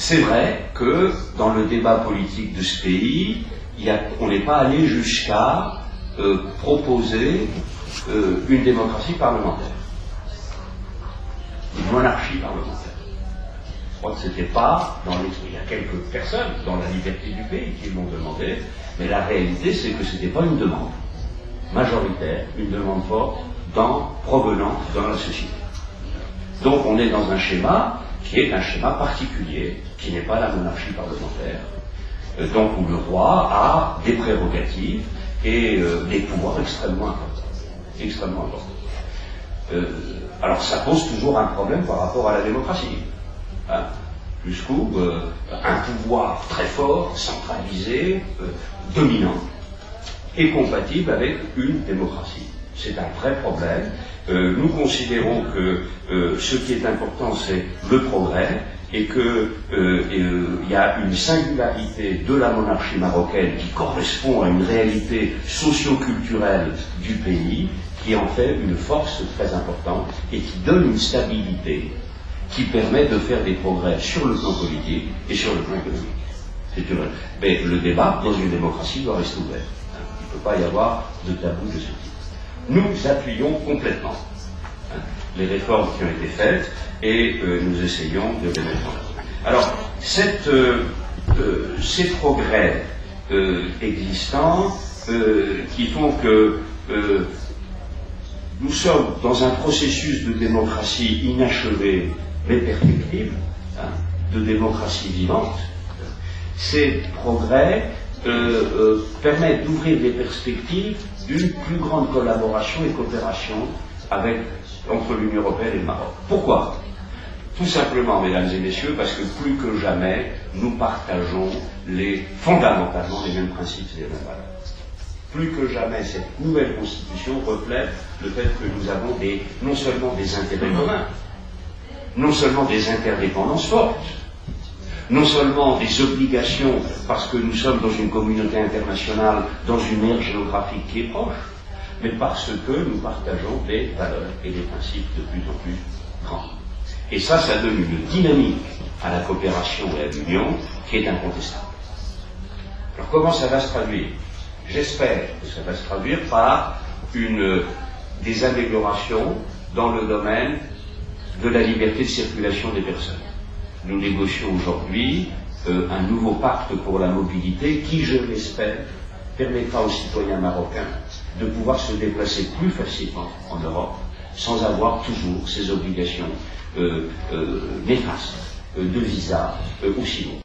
c'est vrai que dans le débat politique de ce pays, on n'est pas allé jusqu'à proposer une démocratie parlementaire, une monarchie parlementaire. Je crois que c'était pas dans l'esprit. Il y a quelques personnes dans la liberté du pays qui l'ont demandé, mais la réalité c'est que c'était pas une demande majoritaire, une demande forte provenant dans la société. Donc on est dans un schéma qui est un schéma particulier, qui n'est pas la monarchie parlementaire, donc où le roi a des prérogatives et des pouvoirs extrêmement importants. Extrêmement importants. Alors ça pose toujours un problème par rapport à la démocratie. Hein, jusqu'où un pouvoir très fort, centralisé, dominant, est compatible avec une démocratie. C'est un vrai problème. Nous considérons que ce qui est important, c'est le progrès, et qu'il y a une singularité de la monarchie marocaine qui correspond à une réalité socio-culturelle du pays, qui en fait une force très importante et qui donne une stabilité qui permet de faire des progrès sur le plan politique et sur le plan économique. Mais le débat dans une démocratie doit rester ouvert. Il ne peut pas y avoir de tabou de ce type. Nous appuyons complètement les réformes qui ont été faites et nous essayons de les mettre en œuvre. Alors, ces progrès existants qui font que nous sommes dans un processus de démocratie inachevé mais perfectible, de démocratie vivante, ces progrès permettent d'ouvrir des perspectives d'une plus grande collaboration et coopération entre l'Union européenne et le Maroc. Pourquoi? Tout simplement, mesdames et messieurs, parce que plus que jamais, nous partageons fondamentalement les mêmes principes et les mêmes valeurs. Plus que jamais, cette nouvelle constitution reflète le fait que nous avons non seulement des intérêts communs, non seulement des interdépendances fortes, non seulement des obligations parce que nous sommes dans une communauté internationale, dans une aire géographique qui est proche, mais parce que nous partageons des valeurs et des principes de plus en plus grands. Et ça donne une dynamique à la coopération et à l'union qui est incontestable. Alors comment ça va se traduire? J'espère que ça va se traduire par des améliorations dans le domaine de la liberté de circulation des personnes. Nous négocions aujourd'hui un nouveau pacte pour la mobilité qui, je l'espère, permettra aux citoyens marocains de pouvoir se déplacer plus facilement en Europe sans avoir toujours ces obligations néfastes de visa ou sinon.